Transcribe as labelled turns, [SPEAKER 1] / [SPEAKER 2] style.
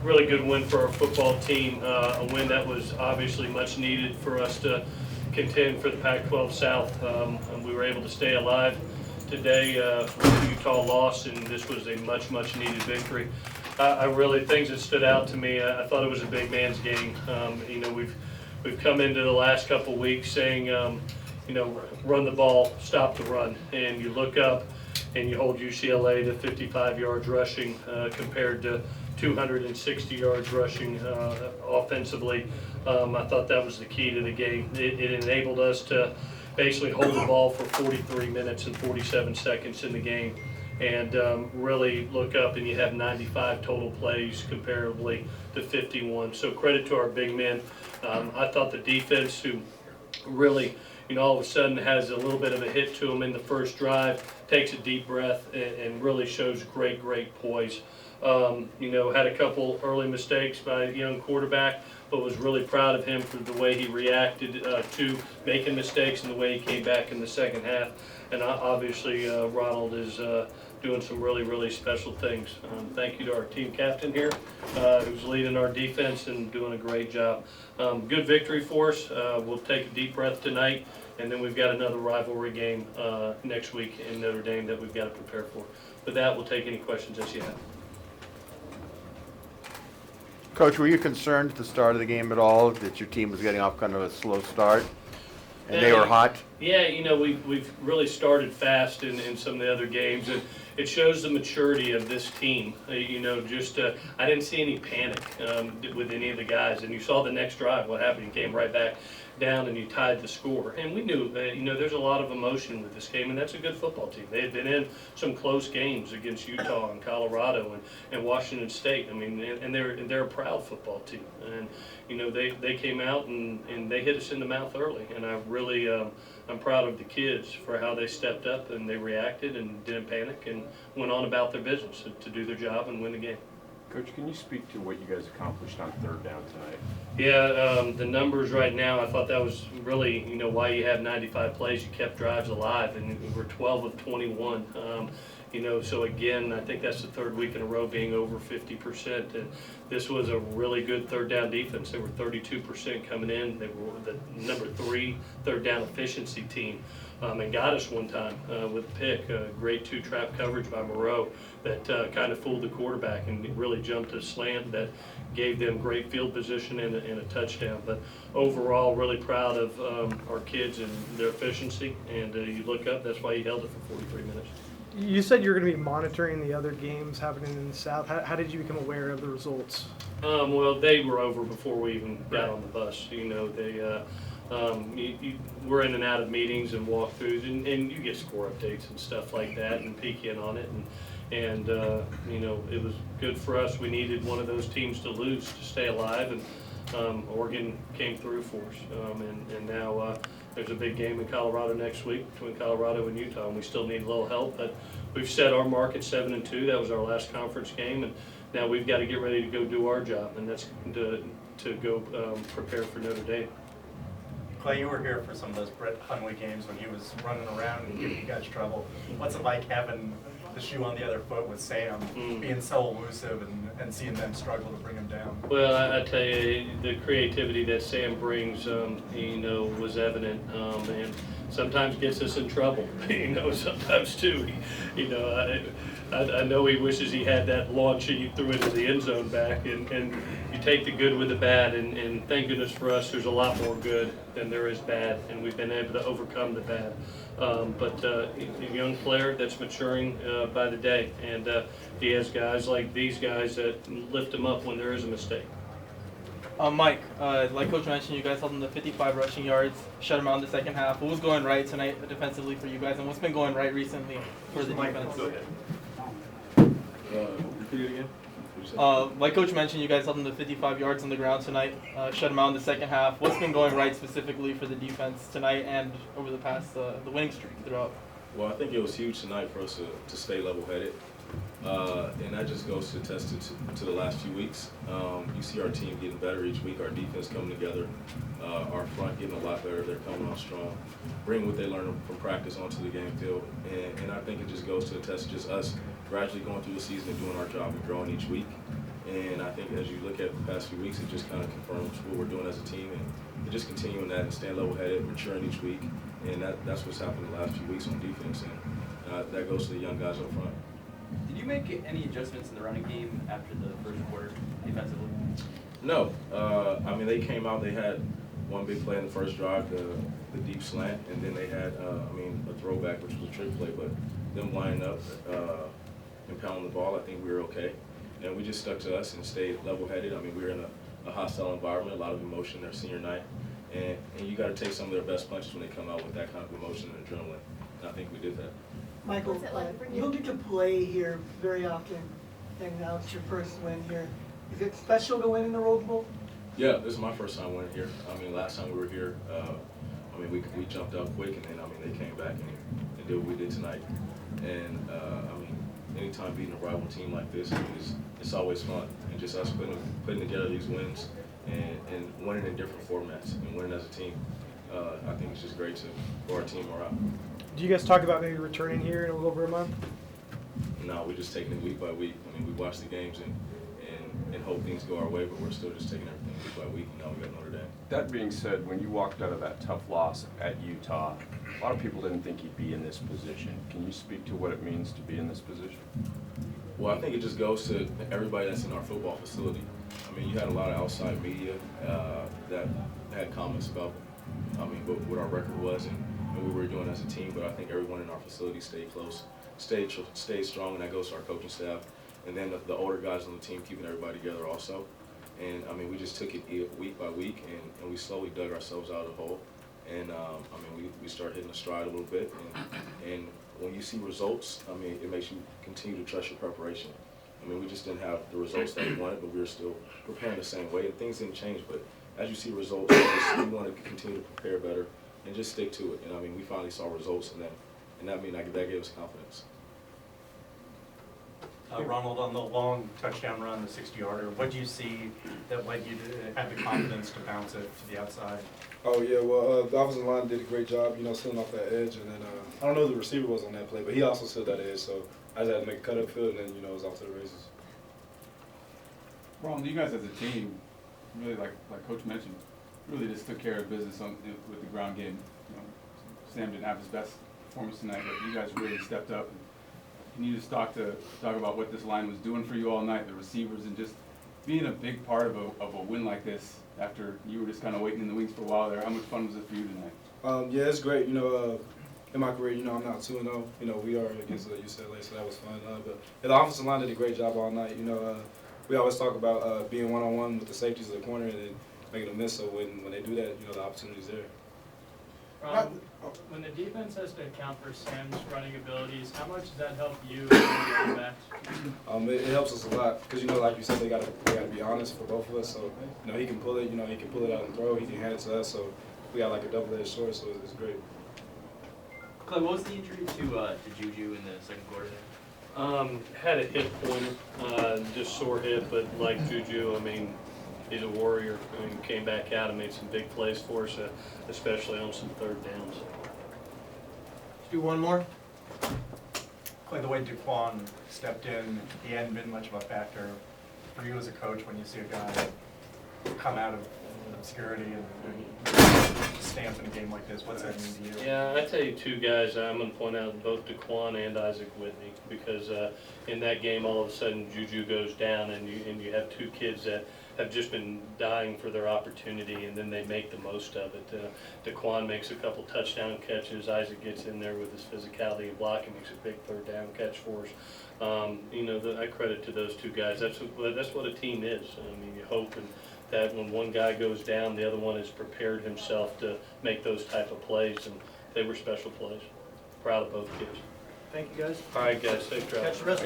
[SPEAKER 1] really good win for our football team, a win that was obviously much needed for us to contend for the Pac-12 South. And we were able to stay alive today. Utah lost, and this was a much needed victory. I really, things that stood out to me, I thought it was a big man's game. We've come into the last couple of weeks saying, run the ball, stop the run, and you look up and you hold UCLA to 55 yards rushing compared to 260 yards rushing offensively. I thought that was the key to the game. It enabled us to basically hold the ball for 43 minutes and 47 seconds in the game, and really look up and you have 95 total plays comparably to 51. So credit to our big men. I thought the defense, who really, all of a sudden has a little bit of a hit to them in the first drive, takes a deep breath and really shows great poise. Had a couple early mistakes by a young quarterback, but was really proud of him for the way he reacted to making mistakes and the way he came back in the second half. And obviously Ronald is doing some really special things. Thank you to our team captain here, who's leading our defense and doing a great job. Good victory for us. We'll take a deep breath tonight, and then we've got another rivalry game next week in Notre Dame that we've got to prepare for. With that, we'll take any questions that you have.
[SPEAKER 2] Coach, were you concerned at the start of the game at all that your team was getting off kind of a slow start and they were hot?
[SPEAKER 1] Yeah, we've really started fast in some of the other games, and it shows the maturity of this team. I didn't see any panic with any of the guys, and you saw the next drive, what happened. You came right back down and you tied the score. And we knew that, there's a lot of emotion with this game, and that's a good football team. They had been in some close games against Utah and Colorado and Washington State. I mean, and they're a proud football team. And, they came out and they hit us in the mouth early. And I really, I'm proud of the kids for how they stepped up and they reacted and didn't panic and went on about their business to do their job and win the game.
[SPEAKER 3] Coach, can you speak to what you guys accomplished on third down tonight?
[SPEAKER 1] Yeah, the numbers right now, I thought that was really, why you have 95 plays. You kept drives alive, and we're 12 of 21. So again, I think that's the third week in a row being over 50%. And this was a really good third down defense. They were 32% coming in. They were the number 3 third down efficiency team. And got us one time with a pick, a great 2-trap coverage by Moreau that kind of fooled the quarterback and really jumped a slant that gave them great field position and a touchdown. But overall, really proud of our kids and their efficiency. And you look up, that's why he held it for 43 minutes.
[SPEAKER 4] You said you were going to be monitoring the other games happening in the South. How did you become aware of the results?
[SPEAKER 1] Well, they were over before we even got on the bus. We're in and out of meetings and walkthroughs, and you get score updates and stuff like that and peek in on it. And it was good for us. We needed one of those teams to lose to stay alive, and Oregon came through for us. And now there's a big game in Colorado next week between Colorado and Utah, and we still need a little help. But we've set our mark at 7-2. That was our last conference game, and now we've got to get ready to go do our job, and that's to go prepare for Notre Dame.
[SPEAKER 5] Clay, you were here for some of those Brett Hundley games when he was running around and giving you guys trouble. What's it like having the shoe on the other foot with Sam, being so elusive and seeing them struggle to bring him down?
[SPEAKER 1] Well, I tell you, the creativity that Sam brings, was evident, and sometimes gets us in trouble. Sometimes too. I know he wishes he had that launch that you threw into the end zone back, and you take the good with the bad, and thank goodness for us, there's a lot more good than there is bad, and we've been able to overcome the bad. But a young player that's maturing by the day, and he has guys like these guys that lift him up when there is a mistake.
[SPEAKER 6] Mike, like Coach mentioned, you guys held him to 55 rushing yards, shut him out in the second half. What was going right tonight defensively for you guys, and what's been going right recently for the defense?
[SPEAKER 1] Go ahead.
[SPEAKER 3] Repeat it again.
[SPEAKER 6] Like Coach mentioned, you guys held him to 55 yards on the ground tonight, shut him out in the second half. What's been going right specifically for the defense tonight and over the past the winning streak throughout?
[SPEAKER 7] Well, I think it was huge tonight for us to stay level-headed, and that just goes to test to the last few weeks. You see our team getting better each week, our defense coming together, our front getting a lot better. They're coming on strong, bringing what they learned from practice onto the game field, and I think it just goes to test just us gradually going through the season and doing our job and growing each week. And I think as you look at the past few weeks, it just kind of confirms what we're doing as a team, and just continuing that and staying level-headed, maturing each week, and that's what's happened the last few weeks on defense, and that goes to the young guys up front.
[SPEAKER 8] Did you make any adjustments in the running game after the first quarter defensively?
[SPEAKER 7] No, I mean they came out. They had one big play in the first drive, the deep slant, and then they had a throwback, which was a trick play, but them lining up and pounding the ball, I think we were okay. And we just stuck to us and stayed level-headed. I mean, we were in a hostile environment, a lot of emotion their senior night. And you got to take some of their best punches when they come out with that kind of emotion and adrenaline. And I think we did that.
[SPEAKER 9] Michael,
[SPEAKER 10] What's it like for
[SPEAKER 9] you don't get to play here very often, and now it's your first win here. Is it special to win in the Rose Bowl?
[SPEAKER 7] Yeah, this is my first time winning here. I mean, last time we were here, we jumped out quick, and then, they came back and did what we did tonight. And, anytime beating a rival team like this, it's always fun. And just us putting together these wins and winning in different formats and winning as a team, I think it's just great for our team morale.
[SPEAKER 4] Do you guys talk about maybe returning here in a little over a month?
[SPEAKER 7] No, we're just taking it week by week. I mean, we watch the games and hope things go our way, but we're still just taking everything week by week. And now we got Notre Dame.
[SPEAKER 3] That being said, when you walked out of that tough loss at Utah, a lot of people didn't think you'd be in this position. Can you speak to what it means to be in this position?
[SPEAKER 7] Well, I think it just goes to everybody that's in our football facility. I mean, you had a lot of outside media that had comments about, what our record was and what we were doing as a team. But I think everyone in our facility stayed close, stayed strong, and that goes to our coaching staff. And then the older guys on the team keeping everybody together also. And, we just took it week by week, and we slowly dug ourselves out of the hole. And, we started hitting a stride a little bit. And when you see results, it makes you continue to trust your preparation. We just didn't have the results that we wanted, but we were still preparing the same way. And things didn't change, but as you see results, we want to continue to prepare better and just stick to it. And, we finally saw results, and that gave us confidence.
[SPEAKER 5] Ronald, on the long touchdown run, the 60-yarder, what do you see that led you to have the confidence to bounce it to the outside?
[SPEAKER 11] Oh, yeah, well, the offensive line did a great job, sealing off that edge. And then I don't know who the receiver was on that play, but he also sealed that edge. So I just had to make a cut up field, and then, it was off to the races.
[SPEAKER 12] Ronald, you guys as a team, really, like Coach mentioned, really just took care of business with the ground game. Sam didn't have his best performance tonight, but you guys really stepped up. Can you just talk about what this line was doing for you all night, the receivers, and just being a big part of a win like this after you were just kind of waiting in the wings for a while there? How much fun was it for you tonight?
[SPEAKER 11] Yeah, it's great. In my career, I'm now 2-0. We are against UCLA, so that was fun. But the offensive line did a great job all night. We always talk about being one-on-one with the safeties of the corner and then making them miss. So when they do that, the opportunity's there.
[SPEAKER 13] When the defense has to account for Sam's running abilities, how much does that help you as a back?
[SPEAKER 11] It helps us a lot because like you said, they gotta be honest for both of us. So he can pull it, he can pull it out and throw. He can hand it to us. So we got like a double-edged sword. So it's great.
[SPEAKER 8] Clay, what was the injury to Juju in the second quarter there?
[SPEAKER 1] Had a hip pointer, just sore hip, but like Juju, he's a warrior. Came back out and made some big plays for us, especially on some third downs.
[SPEAKER 6] Let's do one more.
[SPEAKER 5] Clay, the way Daquan stepped in, he hadn't been much of a factor for you as a coach when you see a guy come out of obscurity and stamp in a game like this. What's that mean to you?
[SPEAKER 1] Yeah, I tell you two guys, I'm going to point out both Daquan and Isaac Whitney, because in that game all of a sudden Juju goes down and you have two kids that have just been dying for their opportunity, and then they make the most of it. Daquan makes a couple touchdown catches. Isaac gets in there with his physicality and blocking, makes a big third down catch for us. I credit to those two guys. That's what a team is. You hope that when one guy goes down, the other one has prepared himself to make those type of plays, and they were special plays. Proud of both kids.
[SPEAKER 4] Thank you, guys.
[SPEAKER 1] All right, guys, safe travel.
[SPEAKER 6] Catch the rest of